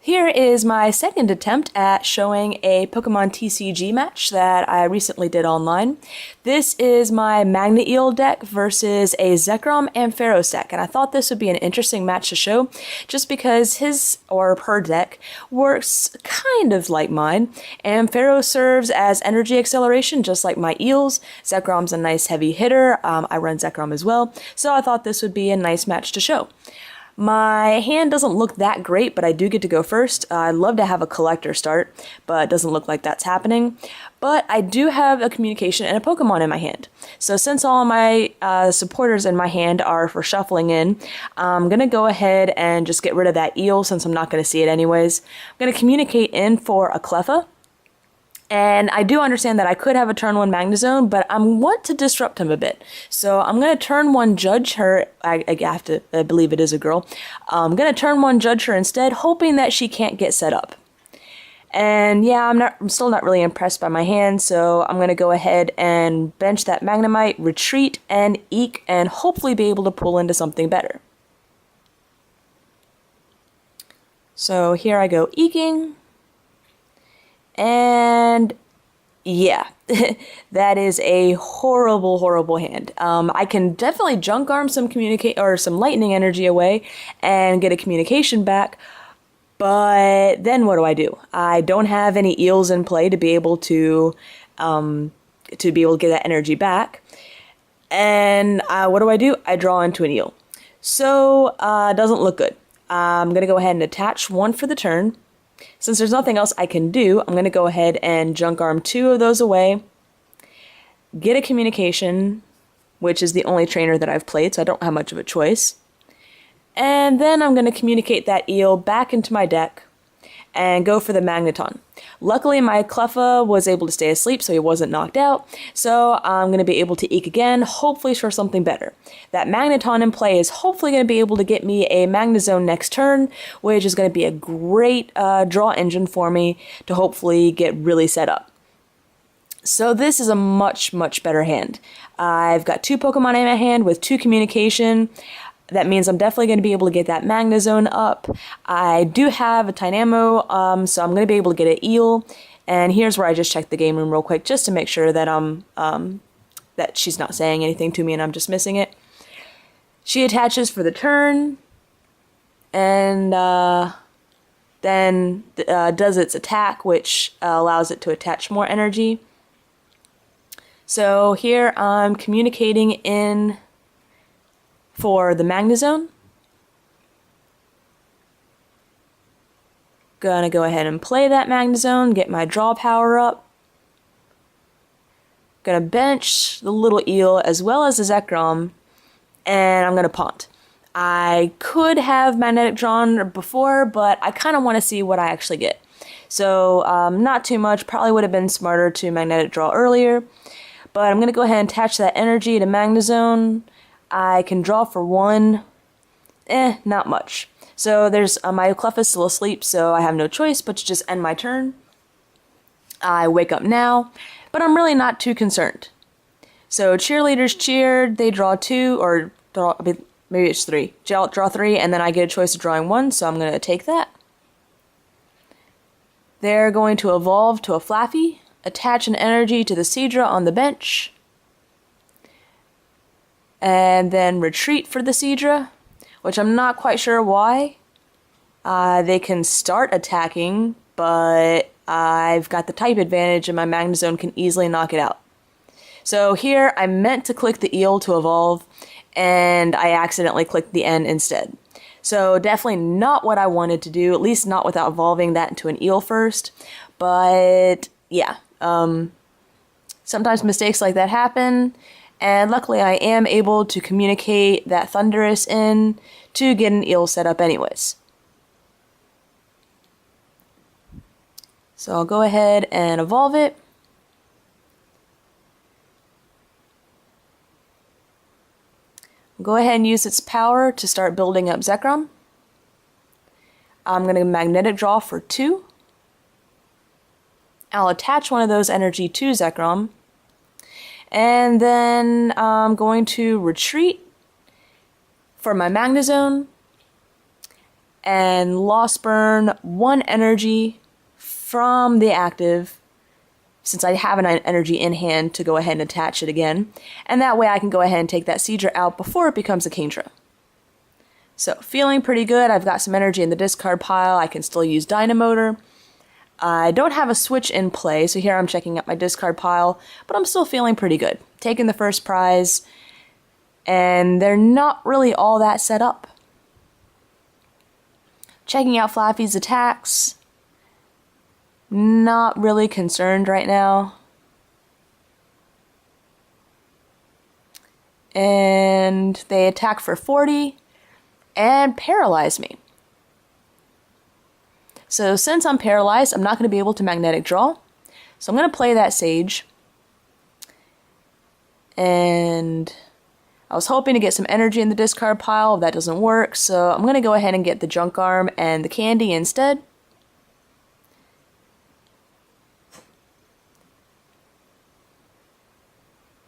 Here is my second attempt at showing a Pokemon TCG match that I recently did online. This is my MagneEel deck versus a Zekrom Ampharos deck, and I thought this would be an interesting match to show just because his or her deck works kind of like mine. Ampharos serves as energy acceleration just like my eels. Zekrom's a nice heavy hitter. I run Zekrom as well, so I thought this would be a nice match to show. My hand doesn't look that great, but I do get to go first. I'd love to have a collector start, but it doesn't look like that's happening. But I do have a communication and a Pokemon in my hand. So since all my supporters in my hand are for shuffling in, I'm going to go ahead and just get rid of that eel since I'm not going to see it anyways. I'm going to communicate in for a Cleffa. And I do understand that I could have a turn 1 Magnezone, but I want to disrupt him a bit. So I'm going to turn 1 Judge her. I have to believe it is a girl. I'm going to turn 1 Judge her instead, hoping that she can't get set up. And yeah, I'm still not really impressed by my hand, so I'm going to go ahead and bench that Magnemite, retreat, and eke, and hopefully be able to pull into something better. So here I go eking. And yeah, that is a horrible, horrible hand. I can definitely junk arm some some lightning energy away and get a communication back. But then what do? I don't have any eels in play to be able to get that energy back. And what do? I draw into an eel. So it doesn't look good. I'm gonna go ahead and attach 1 for the turn. Since there's nothing else I can do, I'm going to go ahead and junk arm 2 of those away, get a communication, which is the only trainer that I've played, so I don't have much of a choice. And then I'm going to communicate that eel back into my deck and go for the Magneton. Luckily, my Cleffa was able to stay asleep, so he wasn't knocked out, so I'm going to be able to eke again, hopefully for something better. That Magneton in play is hopefully going to be able to get me a Magnezone next turn, which is going to be a great draw engine for me to hopefully get really set up. So this is a much, much better hand. I've got 2 Pokemon in my hand with 2 communication. That means I'm definitely going to be able to get that Magnezone up. I do have a Tynamo, so I'm going to be able to get an Eel. And here's where I just checked the game room real quick just to make sure that that she's not saying anything to me and I'm just missing it. She attaches for the turn, and then does its attack, which allows it to attach more energy. So here I'm communicating in for the Magnezone. Gonna go ahead and play that Magnezone, get my draw power up. Gonna bench the little eel as well as the Zekrom, and I'm gonna punt. I could have magnetic drawn before, but I kind of want to see what I actually get. So not too much, probably would have been smarter to magnetic draw earlier, but I'm gonna go ahead and attach that energy to Magnezone. I can draw for 1, not much. So there's my Cleffa is still asleep, so I have no choice but to just end my turn. I wake up now, but I'm really not too concerned. So cheerleaders cheered, they draw 2, or maybe it's 3. Draw 3, and then I get a choice of drawing 1, so I'm going to take that. They're going to evolve to a Flaffy, attach an energy to the Seadra on the bench, and then retreat for the Seadra, which I'm not quite sure why. They can start attacking, but I've got the type advantage and my Magnezone can easily knock it out. So here I meant to click the eel to evolve, and I accidentally clicked the N instead. So definitely not what I wanted to do, at least not without evolving that into an eel first. But yeah, sometimes mistakes like that happen. And luckily I am able to communicate that Thunderous in to get an eel set up anyways. So I'll go ahead and evolve it. Go ahead and use its power to start building up Zekrom. I'm going to magnetic draw for 2. I'll attach one of those energy to Zekrom. And then I'm going to retreat for my Magnezone. and lost burn 1 energy from the active, since I have an energy in hand to go ahead and attach it again. And that way I can go ahead and take that Seadra out before it becomes a Kingdra. So, feeling pretty good. I've got some energy in the discard pile. I can still use Dynamotor. I don't have a switch in play, so here I'm checking out my discard pile, but I'm still feeling pretty good. Taking the first prize, and they're not really all that set up. Checking out Flaffy's attacks. Not really concerned right now. And they attack for 40 and paralyze me. So since I'm paralyzed, I'm not going to be able to magnetic draw. So I'm going to play that Sage. And I was hoping to get some energy in the discard pile. That doesn't work, so I'm going to go ahead and get the Junk Arm and the Candy instead.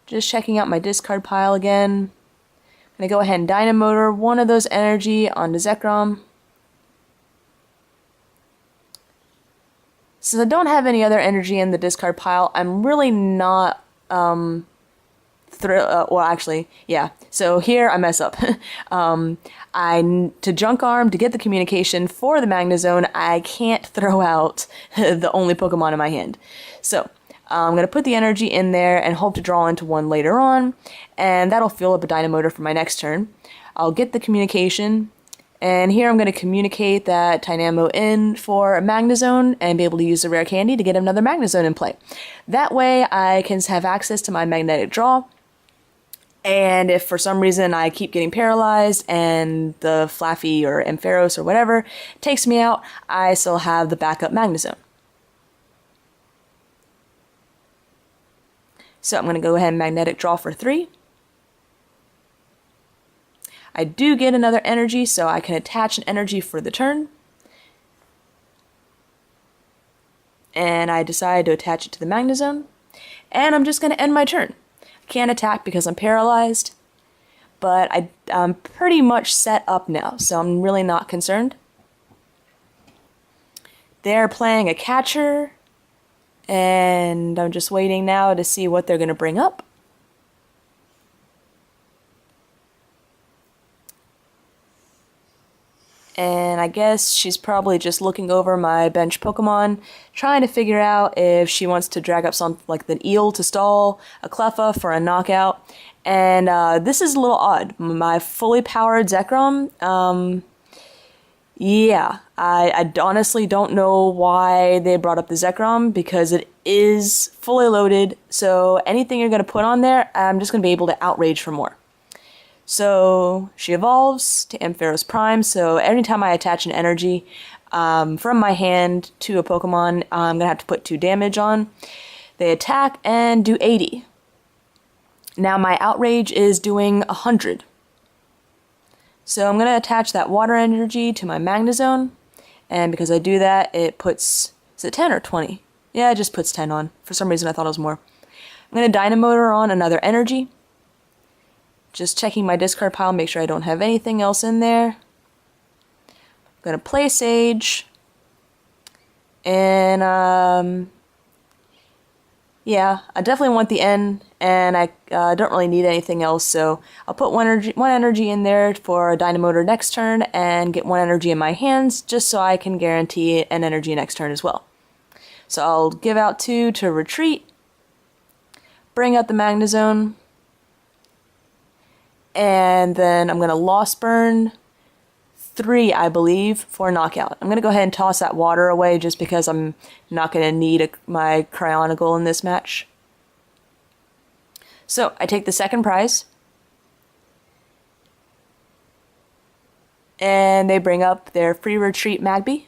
Just checking out my discard pile again. I'm going to go ahead and Dynamotor one of those energy onto Zekrom. Since I don't have any other energy in the discard pile, I'm really not well, actually, yeah. So here I mess up. To Junk Arm, to get the communication for the Magnezone, I can't throw out the only Pokemon in my hand. So I'm going to put the energy in there and hope to draw into one later on, and that'll fill up a Dynamotor for my next turn. I'll get the communication, and here I'm going to communicate that Tynamo in for a Magnezone and be able to use the rare candy to get another Magnezone in play. That way I can have access to my magnetic draw, and if for some reason I keep getting paralyzed and the Flaffy or Ampharos or whatever takes me out, I still have the backup Magnezone. So I'm going to go ahead and magnetic draw for 3. I do get another energy, so I can attach an energy for the turn. And I decide to attach it to the Magnezone. And I'm just going to end my turn. I can't attack because I'm paralyzed, but I'm pretty much set up now, so I'm really not concerned. They're playing a catcher, and I'm just waiting now to see what they're going to bring up. And I guess she's probably just looking over my bench Pokemon, trying to figure out if she wants to drag up something like the Eel to stall, a Cleffa for a knockout. And this is a little odd. My fully powered Zekrom, yeah, I honestly don't know why they brought up the Zekrom, because it is fully loaded, so anything you're going to put on there, I'm just going to be able to outrage for more. So she evolves to Ampharos Prime, so anytime I attach an energy from my hand to a Pokemon, I'm going to have to put 2 damage on. They attack and do 80. Now my outrage is doing 100. So I'm going to attach that water energy to my Magnezone, and because I do that, it puts, is it 10 or 20? Yeah, it just puts 10 on. For some reason I thought it was more. I'm going to Dynamotor on another energy. Just checking my discard pile, make sure I don't have anything else in there. I'm going to play Sage. And, yeah, I definitely want the N, and I don't really need anything else, so I'll put one energy in there for a Dynamotor next turn, and get 1 energy in my hands, just so I can guarantee an energy next turn as well. So I'll give out 2 to retreat, bring out the Magnezone, and then I'm going to Lost Burn 3, I believe, for knockout. I'm going to go ahead and toss that water away just because I'm not going to need my Cryonicle in this match. So I take the second prize, and they bring up their free retreat Magby.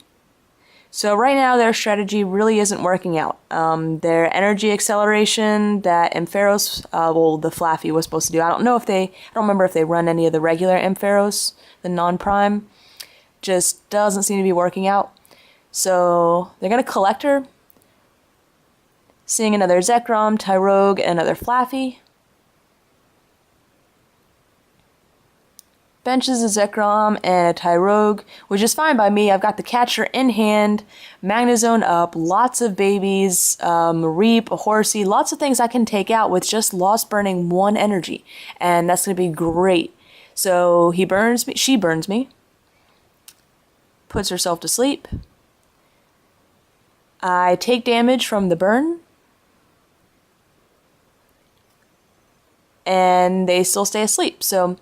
So right now their strategy really isn't working out. Their energy acceleration that Ampharos, well, the Flaffy was supposed to do. I don't remember if they run any of the regular Ampharos, the non-prime. Just doesn't seem to be working out. So they're going to Collector, seeing another Zekrom, Tyrogue, and another Flaffy. Benches a Zekrom and a Tyrogue, which is fine by me. I've got the catcher in hand, Magnezone up, lots of babies, Reap, a Horsey, lots of things I can take out with just lost burning 1 energy. And that's going to be great. So he burns me, she burns me, puts herself to sleep. I take damage from the burn. And they still stay asleep. So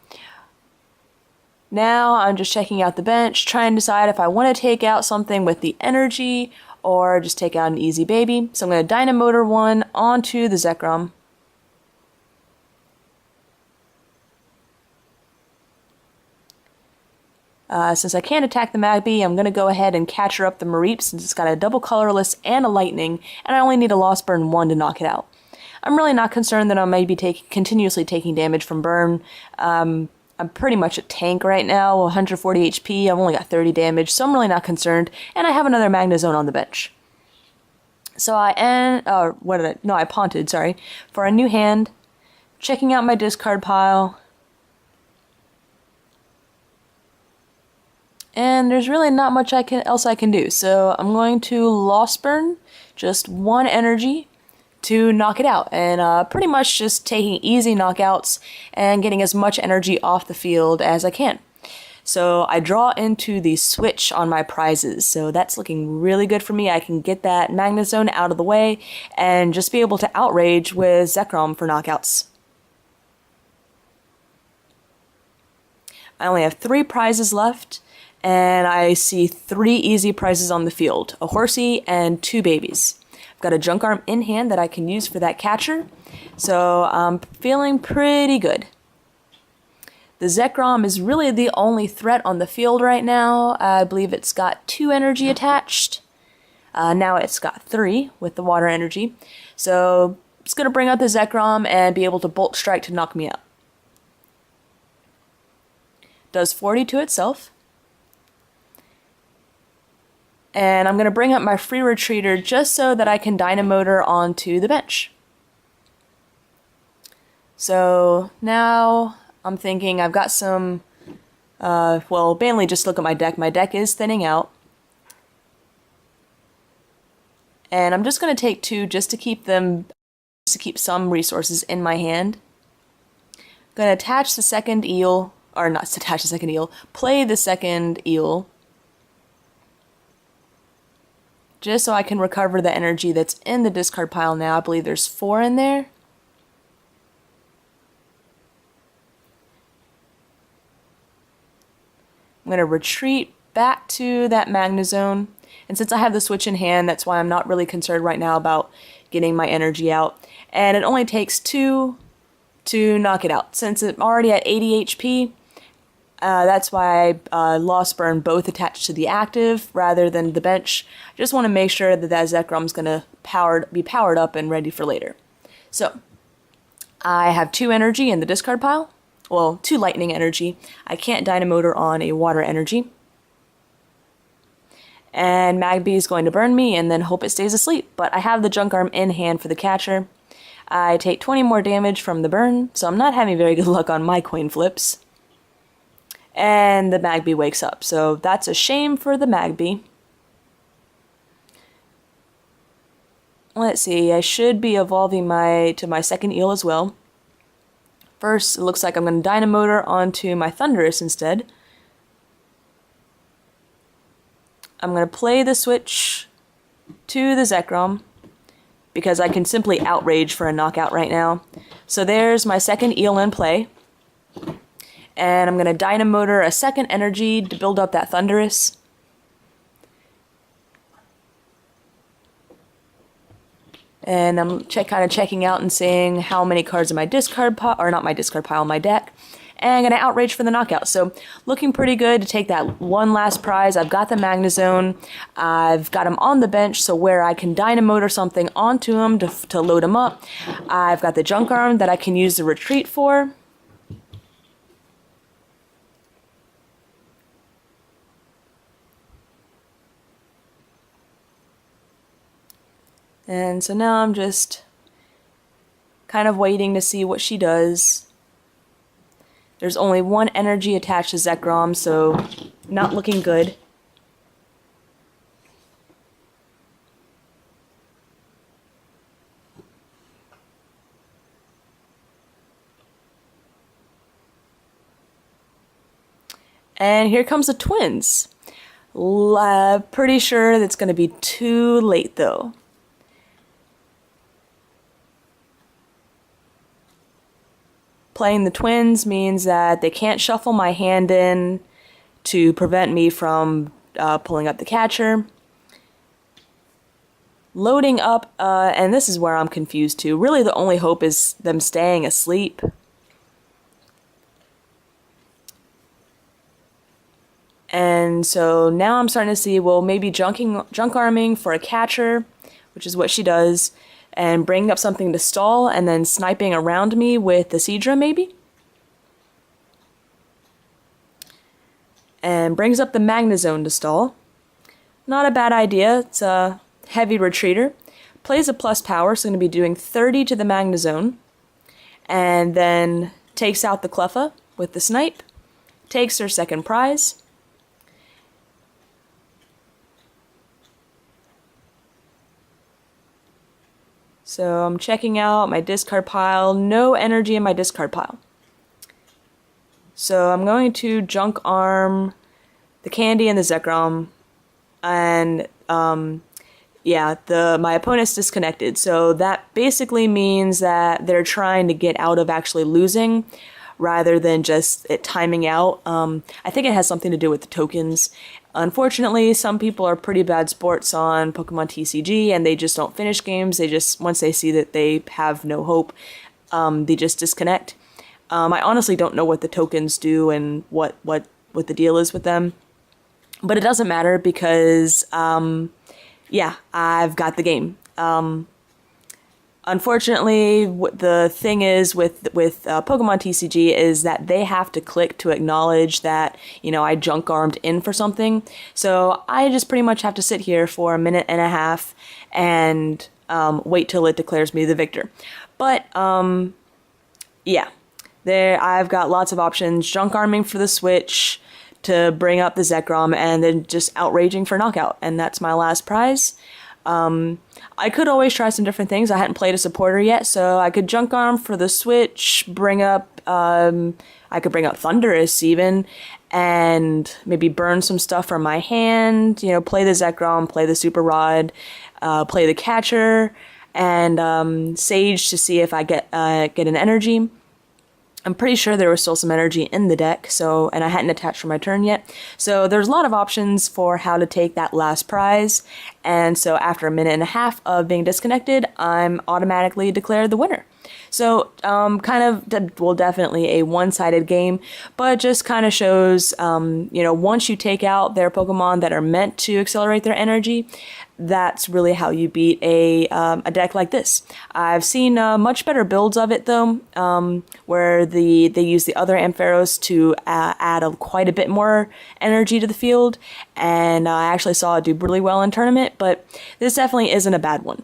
now I'm just checking out the bench, trying to decide if I want to take out something with the energy or just take out an easy baby. So I'm going to Dynamotor 1 onto the Zekrom. Since I can't attack the Magby, I'm going to go ahead and catcher up the Mareep since it's got a double colorless and a lightning, and I only need a Lost Burn 1 to knock it out. I'm really not concerned that I may be continuously taking damage from burn. I'm pretty much a tank right now, 140 HP, I've only got 30 damage, so I'm really not concerned, and I have another Magnezone on the bench. So I punted, sorry, for a new hand, checking out my discard pile, and there's really not much else I can do, so I'm going to Lost Burn, just 1 energy, to knock it out, and pretty much just taking easy knockouts and getting as much energy off the field as I can. So I draw into the switch on my prizes, so that's looking really good for me. I can get that Magnezone out of the way and just be able to outrage with Zekrom for knockouts. I only have 3 prizes left, and I see 3 easy prizes on the field, a Horsey and 2 babies. Got a Junk Arm in hand that I can use for that catcher, so I'm feeling pretty good. The Zekrom is really the only threat on the field right now. I believe it's got 2 energy attached. Now it's got 3 with the water energy, so it's going to bring out the Zekrom and be able to Bolt Strike to knock me out. Does 40 to itself. And I'm going to bring up my free retreater just so that I can Dynamotor onto the bench. So now I'm thinking I've got some, well, mainly just look at my deck. My deck is thinning out. And I'm just going to take 2 just to keep some resources in my hand. I'm going to attach the second eel, or not attach the second eel, play the second eel. Just so I can recover the energy that's in the discard pile now. I believe there's 4 in there. I'm going to retreat back to that Magnezone. And since I have the switch in hand, that's why I'm not really concerned right now about getting my energy out. And it only takes 2 to knock it out. Since I'm already at 80 HP, that's why I Lost Burn both attached to the active rather than the bench. I just want to make sure that that Zekrom's going to be powered up and ready for later. So, I have 2 energy in the discard pile. Well, 2 lightning energy. I can't Dynamotor on a water energy. And Magby is going to burn me and then hope it stays asleep. But I have the Junk Arm in hand for the catcher. I take 20 more damage from the burn, so I'm not having very good luck on my coin flips. And the Magby wakes up, so that's a shame for the Magby. Let's see, I should be evolving to my second eel as well. First, it looks like I'm going to Dynamotor onto my Thunderous instead. I'm going to play the switch to the Zekrom, because I can simply outrage for a knockout right now. So there's my second eel in play. And I'm going to Dynamotor a second energy to build up that Thunderous. And I'm kind of checking out and seeing how many cards in my discard pile, or not my discard pile, my deck. And I'm going to outrage for the knockout. So looking pretty good to take that one last prize. I've got the Magnezone. I've got him on the bench, so where I can Dynamotor something onto him to load him up. I've got the Junk Arm that I can use the retreat for. And so now I'm just kind of waiting to see what she does. There's only one energy attached to Zekrom, so not looking good. And here comes the twins. Pretty sure that's going to be too late though. Playing the twins means that they can't shuffle my hand in to prevent me from pulling up the catcher. Loading up, and this is where I'm confused too. Really the only hope is them staying asleep. And so now I'm starting to see, well, maybe junk arming for a catcher, which is what she does, and bringing up something to stall, and then sniping around me with the Seadra, maybe? And brings up the Magnezone to stall. Not a bad idea. It's a heavy retreater. Plays a plus power, so going to be doing 30 to the Magnezone. And then takes out the Cleffa with the snipe. Takes her second prize. So I'm checking out my discard pile. No energy in my discard pile. So I'm going to junk arm the Candy and the Zekrom. And yeah, my opponent's disconnected. So that basically means that they're trying to get out of actually losing rather than just it timing out. I think it has something to do with the tokens. Unfortunately, some people are pretty bad sports on Pokemon TCG and they just don't finish games. They just, once they see that they have no hope, they just disconnect. I honestly don't know what the tokens do and what the deal is with them. But it doesn't matter because, yeah, I've got the game. Unfortunately, the thing is with Pokemon TCG is that they have to click to acknowledge that, you know, I junk armed in for something. So I just pretty much have to sit here for a minute and a half and wait till it declares me the victor. But yeah, I've got lots of options. Junk arming for the switch to bring up the Zekrom, and then just outraging for knockout, and that's my last prize. I could always try some different things. I hadn't played a supporter yet, so I could junk arm for the switch, bring up, I could bring up Thundurus even, and maybe burn some stuff from my hand, you know, play the Zekrom, play the Super Rod, play the catcher, and Sage to see if I get an energy. I'm pretty sure there was still some energy in the deck, and I hadn't attached for my turn yet. So there's a lot of options for how to take that last prize. And so after a minute and a half of being disconnected, I'm automatically declared the winner. So kind of, well, definitely a one-sided game, but just kind of shows, you know, once you take out their Pokemon that are meant to accelerate their energy, that's really how you beat a deck like this. I've seen much better builds of it though, where they use the other Ampharos to add quite a bit more energy to the field, and I actually saw it do really well in tournament, but this definitely isn't a bad one.